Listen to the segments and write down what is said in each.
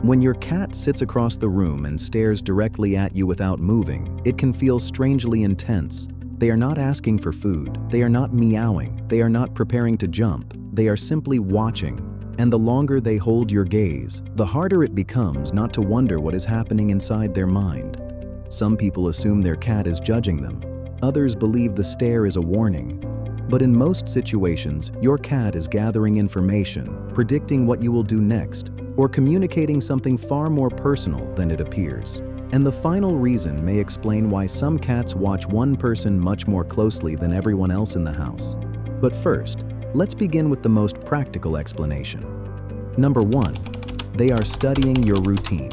When your cat sits across the room and stares directly at you without moving, it can feel strangely intense. They are not asking for food, they are not meowing, they are not preparing to jump, they are simply watching. And the longer they hold your gaze, the harder it becomes not to wonder what is happening inside their mind. Some people assume their cat is judging them. Others believe the stare is a warning. But in most situations, your cat is gathering information, predicting what you will do next, or communicating something far more personal than it appears. And the final reason may explain why some cats watch one person much more closely than everyone else in the house. But first, let's begin with the most practical explanation. Number 1, they are studying your routine.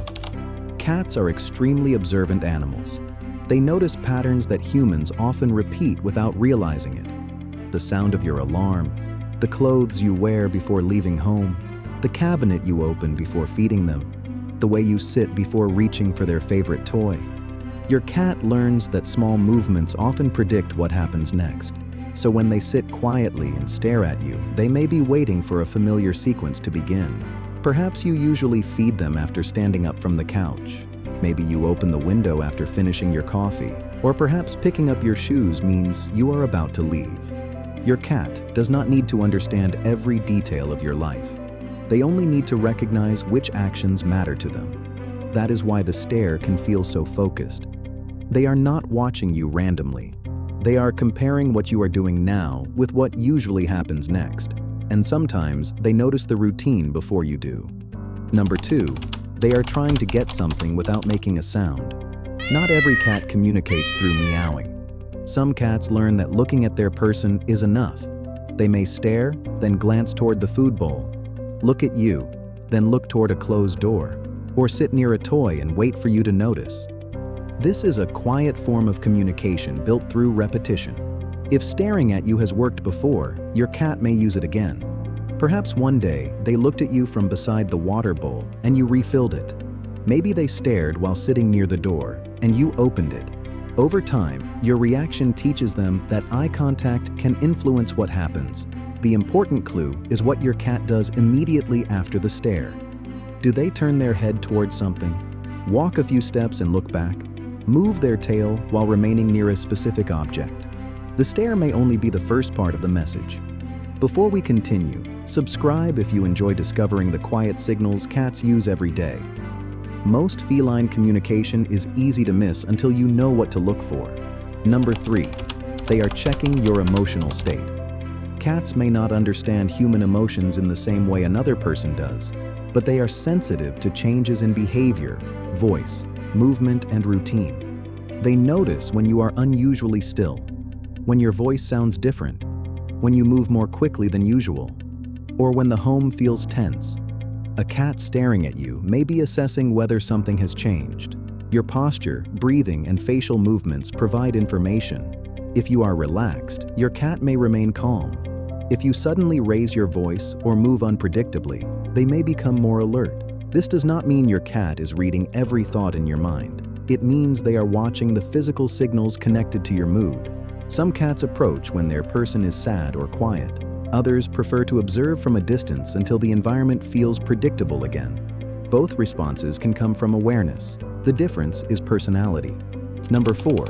Cats are extremely observant animals. They notice patterns that humans often repeat without realizing it. The sound of your alarm, the clothes you wear before leaving home, the cabinet you open before feeding them, the way you sit before reaching for their favorite toy. Your cat learns that small movements often predict what happens next. So when they sit quietly and stare at you, they may be waiting for a familiar sequence to begin. Perhaps you usually feed them after standing up from the couch. Maybe you open the window after finishing your coffee. Or perhaps picking up your shoes means you are about to leave. Your cat does not need to understand every detail of your life. They only need to recognize which actions matter to them. That is why the stare can feel so focused. They are not watching you randomly. They are comparing what you are doing now with what usually happens next. And sometimes they notice the routine before you do. Number 2, they are trying to get something without making a sound. Not every cat communicates through meowing. Some cats learn that looking at their person is enough. They may stare, then glance toward the food bowl. Look at you, then look toward a closed door, or sit near a toy and wait for you to notice. This is a quiet form of communication built through repetition. If staring at you has worked before, your cat may use it again. Perhaps one day they looked at you from beside the water bowl and you refilled it. Maybe they stared while sitting near the door and you opened it. Over time, your reaction teaches them that eye contact can influence what happens. The important clue is what your cat does immediately after the stare. Do they turn their head towards something? Walk a few steps and look back? Move their tail while remaining near a specific object? The stare may only be the first part of the message. Before we continue, subscribe if you enjoy discovering the quiet signals cats use every day. Most feline communication is easy to miss until you know what to look for. Number 3, they are checking your emotional state. Cats may not understand human emotions in the same way another person does, but they are sensitive to changes in behavior, voice, movement, and routine. They notice when you are unusually still, when your voice sounds different, when you move more quickly than usual, or when the home feels tense. A cat staring at you may be assessing whether something has changed. Your posture, breathing, and facial movements provide information. If you are relaxed, your cat may remain calm. If you suddenly raise your voice or move unpredictably, they may become more alert. This does not mean your cat is reading every thought in your mind. It means they are watching the physical signals connected to your mood. Some cats approach when their person is sad or quiet. Others prefer to observe from a distance until the environment feels predictable again. Both responses can come from awareness. The difference is personality. Number 4,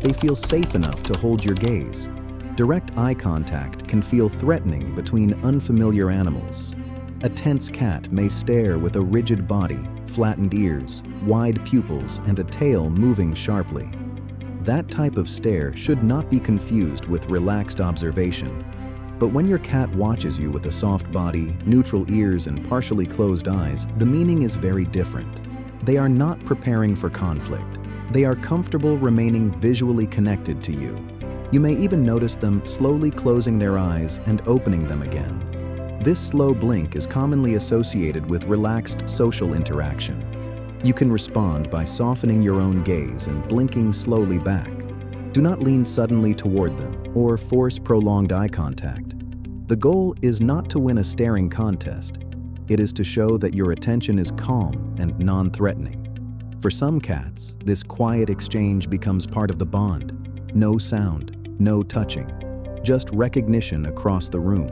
they feel safe enough to hold your gaze. Direct eye contact can feel threatening between unfamiliar animals. A tense cat may stare with a rigid body, flattened ears, wide pupils, and a tail moving sharply. That type of stare should not be confused with relaxed observation. But when your cat watches you with a soft body, neutral ears, and partially closed eyes, the meaning is very different. They are not preparing for conflict. They are comfortable remaining visually connected to you. You may even notice them slowly closing their eyes and opening them again. This slow blink is commonly associated with relaxed social interaction. You can respond by softening your own gaze and blinking slowly back. Do not lean suddenly toward them or force prolonged eye contact. The goal is not to win a staring contest. It is to show that your attention is calm and non-threatening. For some cats, this quiet exchange becomes part of the bond. No sound, no touching, just recognition across the room.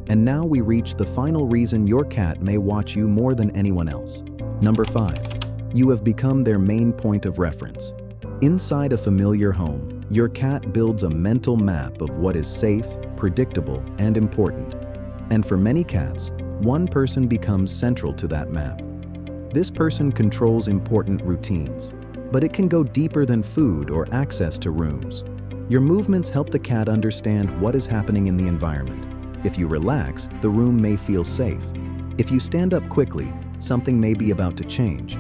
And now we reach the final reason your cat may watch you more than anyone else. Number 5. You have become their main point of reference. Inside a familiar home, your cat builds a mental map of what is safe, predictable, and important. And for many cats, one person becomes central to that map. This person controls important routines, but it can go deeper than food or access to rooms. Your movements help the cat understand what is happening in the environment. If you relax, the room may feel safe. If you stand up quickly, something may be about to change.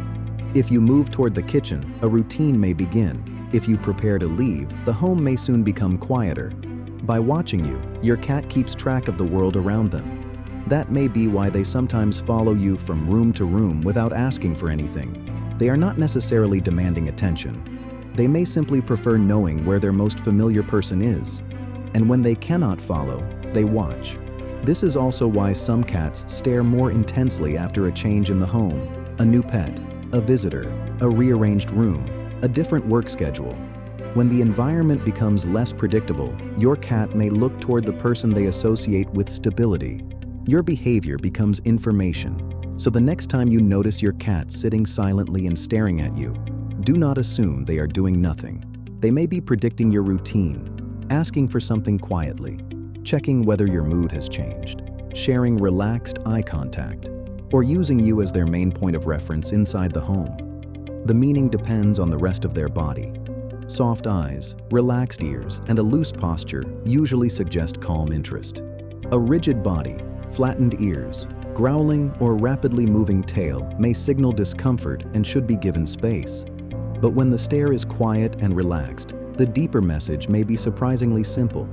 If you move toward the kitchen, a routine may begin. If you prepare to leave, the home may soon become quieter. By watching you, your cat keeps track of the world around them. That may be why they sometimes follow you from room to room without asking for anything. They are not necessarily demanding attention. They may simply prefer knowing where their most familiar person is. And when they cannot follow, they watch. This is also why some cats stare more intensely after a change in the home, a new pet, a visitor, a rearranged room, a different work schedule. When the environment becomes less predictable, your cat may look toward the person they associate with stability. Your behavior becomes information. So the next time you notice your cat sitting silently and staring at you, do not assume they are doing nothing. They may be predicting your routine, asking for something quietly, checking whether your mood has changed, sharing relaxed eye contact, or using you as their main point of reference inside the home. The meaning depends on the rest of their body. Soft eyes, relaxed ears, and a loose posture usually suggest calm interest. A rigid body, flattened ears, growling or rapidly moving tail may signal discomfort and should be given space. But when the stare is quiet and relaxed, the deeper message may be surprisingly simple.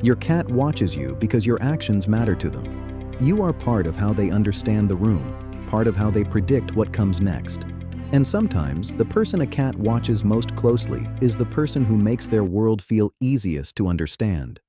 Your cat watches you because your actions matter to them. You are part of how they understand the room, part of how they predict what comes next. And sometimes, the person a cat watches most closely is the person who makes their world feel easiest to understand.